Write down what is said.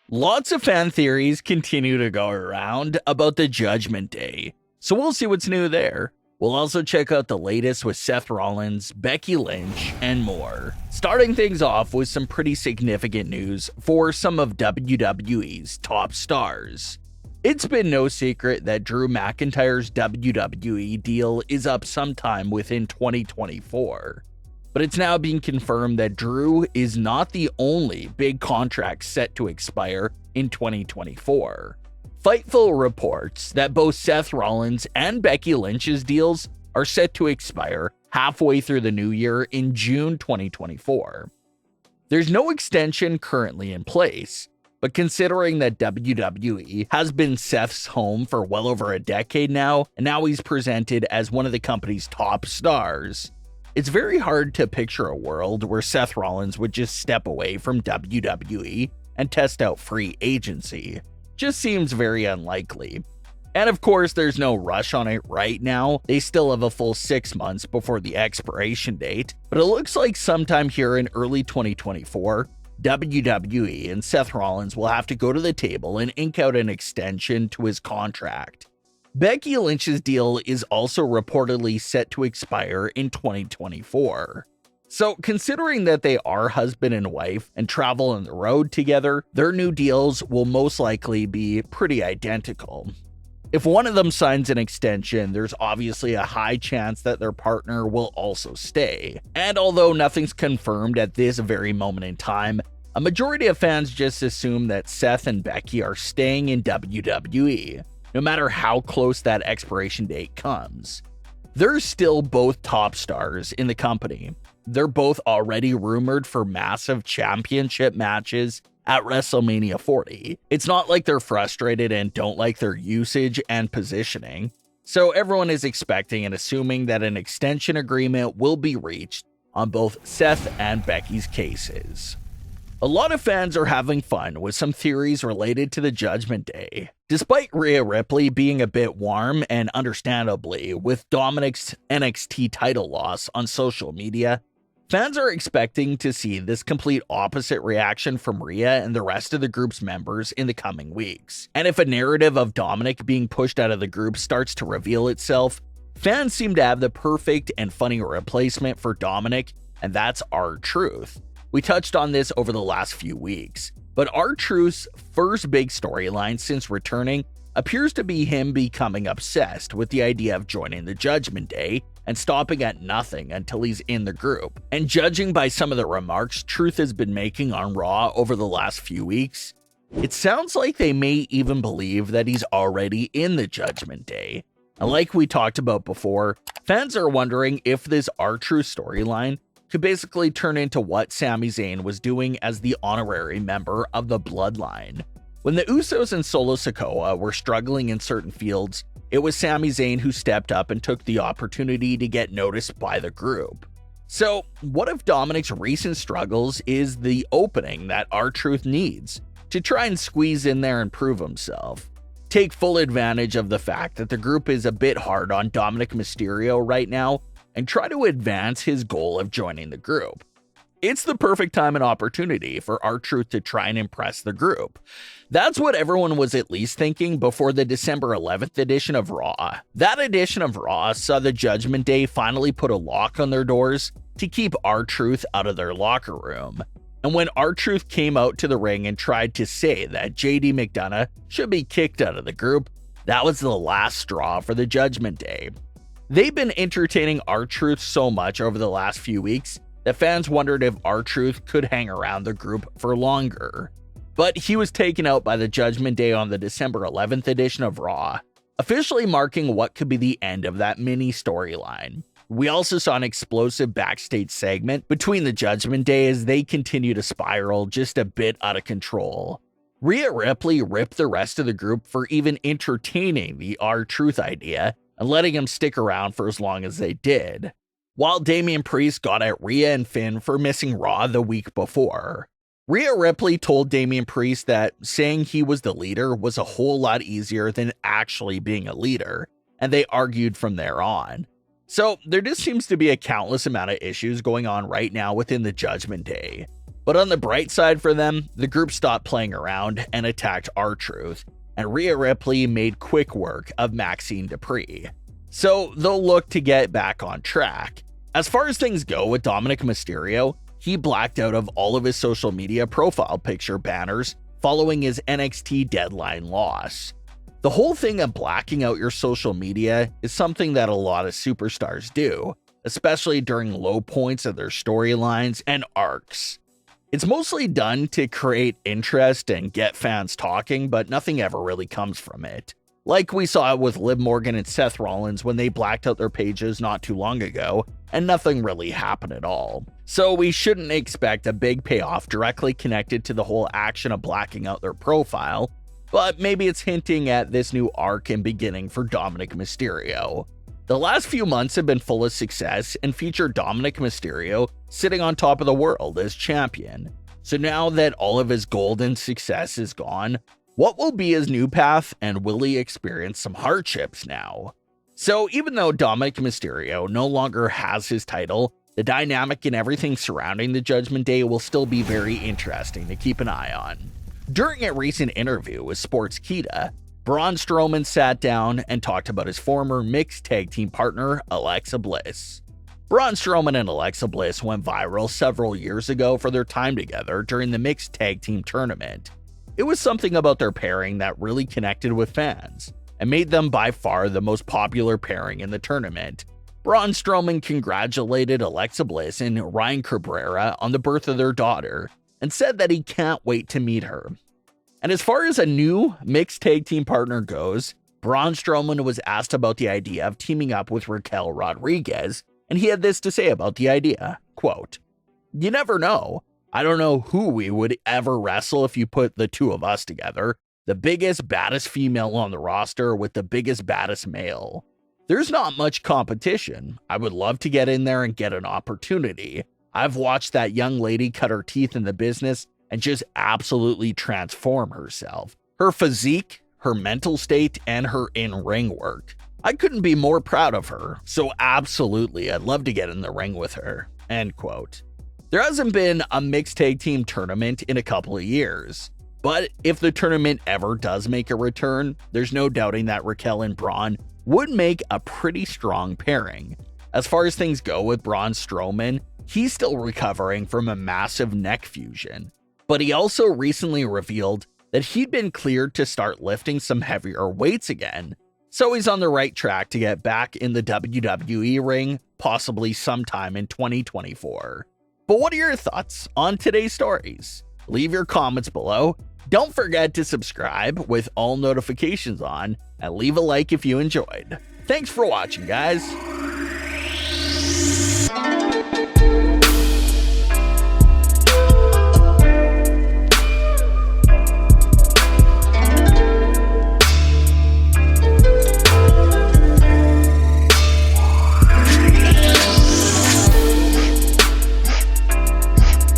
Lots of fan theories continue to go around about the Judgment Day, so we'll see what's new there. We'll also check out the latest with Seth Rollins, Becky Lynch, and more. Starting things off with some pretty significant news for some of WWE's top stars. It's been no secret that Drew McIntyre's WWE deal is up sometime within 2024. But it's now being confirmed that Drew is not the only big contract set to expire in 2024. Fightful reports that both Seth Rollins and Becky Lynch's deals are set to expire halfway through the new year in June 2024. There's no extension currently in place, but considering that WWE has been Seth's home for well over a decade now, and now he's presented as one of the company's top stars, it's very hard to picture a world where Seth Rollins would just step away from WWE and test out free agency. Just seems very unlikely. And of course, there's no rush on it right now. They still have a full 6 months before the expiration date, but it looks like sometime here in early 2024, WWE and Seth Rollins will have to go to the table and ink out an extension to his contract. Becky Lynch's deal is also reportedly set to expire in 2024. So, considering that they are husband and wife and travel on the road together, their new deals will most likely be pretty identical. If one of them signs an extension, there's obviously a high chance that their partner will also stay. And although nothing's confirmed at this very moment in time, a majority of fans just assume that Seth and Becky are staying in WWE, no matter how close that expiration date comes. They're still both top stars in the company. They're both already rumored for massive championship matches at WrestleMania 40. It's not like they're frustrated and don't like their usage and positioning, so everyone is expecting and assuming that an extension agreement will be reached on both Seth and Becky's cases. A lot of fans are having fun with some theories related to the Judgment Day. Despite Rhea Ripley being a bit warm, and understandably, with Dominik's NXT title loss on social media, fans are expecting to see this complete opposite reaction from Rhea and the rest of the group's members in the coming weeks. And if a narrative of Dominik being pushed out of the group starts to reveal itself, fans seem to have the perfect and funny replacement for Dominik, and that's R-Truth. We touched on this over the last few weeks, but R-Truth's first big storyline since returning appears to be him becoming obsessed with the idea of joining the Judgment Day and stopping at nothing until he's in the group. And judging by some of the remarks Truth has been making on Raw over the last few weeks, it sounds like they may even believe that he's already in the Judgment Day. And like we talked about before, fans are wondering if this R-Truth storyline could basically turn into what Sami Zayn was doing as the honorary member of the Bloodline. When the Usos and Solo Sikoa were struggling in certain fields, it was Sami Zayn who stepped up and took the opportunity to get noticed by the group. So, what if Dominik's recent struggles is the opening that R-Truth needs to try and squeeze in there and prove himself? Take full advantage of the fact that the group is a bit hard on Dominik Mysterio right now and try to advance his goal of joining the group. It's the perfect time and opportunity for R-Truth to try and impress the group. That's what everyone was at least thinking before the December 11th edition of Raw. That edition of Raw saw the Judgment Day finally put a lock on their doors to keep R-Truth out of their locker room. And when R-Truth came out to the ring and tried to say that JD McDonough should be kicked out of the group, that was the last straw for the Judgment Day. They've been entertaining R-Truth so much over the last few weeks that fans wondered if R-Truth could hang around the group for longer. But he was taken out by the Judgment Day on the December 11th edition of Raw, officially marking what could be the end of that mini storyline. We also saw an explosive backstage segment between the Judgment Day as they continue to spiral just a bit out of control. Rhea Ripley ripped the rest of the group for even entertaining the R-Truth idea and letting him stick around for as long as they did, while Damian Priest got at Rhea and Finn for missing Raw the week before. Rhea Ripley told Damian Priest that saying he was the leader was a whole lot easier than actually being a leader, and they argued from there on. So there just seems to be a countless amount of issues going on right now within the Judgment Day. But on the bright side for them, the group stopped playing around and attacked R-Truth, and Rhea Ripley made quick work of Maxine Dupree. So they'll look to get back on track. As far as things go with Dominik Mysterio, he blacked out of all of his social media profile picture banners following his NXT Deadline loss. The whole thing of blacking out your social media is something that a lot of superstars do, especially during low points of their storylines and arcs. It's mostly done to create interest and get fans talking, but nothing ever really comes from it. Like we saw with Liv Morgan and Seth Rollins when they blacked out their pages not too long ago, and nothing really happened at all. So we shouldn't expect a big payoff directly connected to the whole action of blacking out their profile, but maybe it's hinting at this new arc and beginning for Dominik Mysterio. The last few months have been full of success and feature Dominik Mysterio sitting on top of the world as champion. So now that all of his golden success is gone, what will be his new path, and will he experience some hardships now? So even though Dominik Mysterio no longer has his title, the dynamic and everything surrounding the Judgment Day will still be very interesting to keep an eye on. During a recent interview with Sportskeeda, Braun Strowman sat down and talked about his former mixed tag team partner, Alexa Bliss. Braun Strowman and Alexa Bliss went viral several years ago for their time together during the mixed tag team tournament. It was something about their pairing that really connected with fans and made them by far the most popular pairing in the tournament. Braun Strowman congratulated Alexa Bliss and Ryan Cabrera on the birth of their daughter and said that he can't wait to meet her. And as far as a new mixed tag team partner goes, Braun Strowman was asked about the idea of teaming up with Raquel Rodriguez, and he had this to say about the idea, quote, "You never know. I don't know who we would ever wrestle if you put the two of us together. The biggest, baddest female on the roster with the biggest, baddest male. There's not much competition. I would love to get in there and get an opportunity. I've watched that young lady cut her teeth in the business and just absolutely transform herself. Her physique, her mental state, and her in-ring work. I couldn't be more proud of her, so absolutely I'd love to get in the ring with her." End quote. There hasn't been a mixed tag team tournament in a couple of years, but if the tournament ever does make a return, there's no doubting that Raquel and Braun would make a pretty strong pairing. As far as things go with Braun Strowman, he's still recovering from a massive neck fusion, but he also recently revealed that he'd been cleared to start lifting some heavier weights again, so he's on the right track to get back in the WWE ring, possibly sometime in 2024. But what are your thoughts on today's stories? Leave your comments below. Don't forget to subscribe with all notifications on, and leave a like if you enjoyed. Thanks for watching, guys.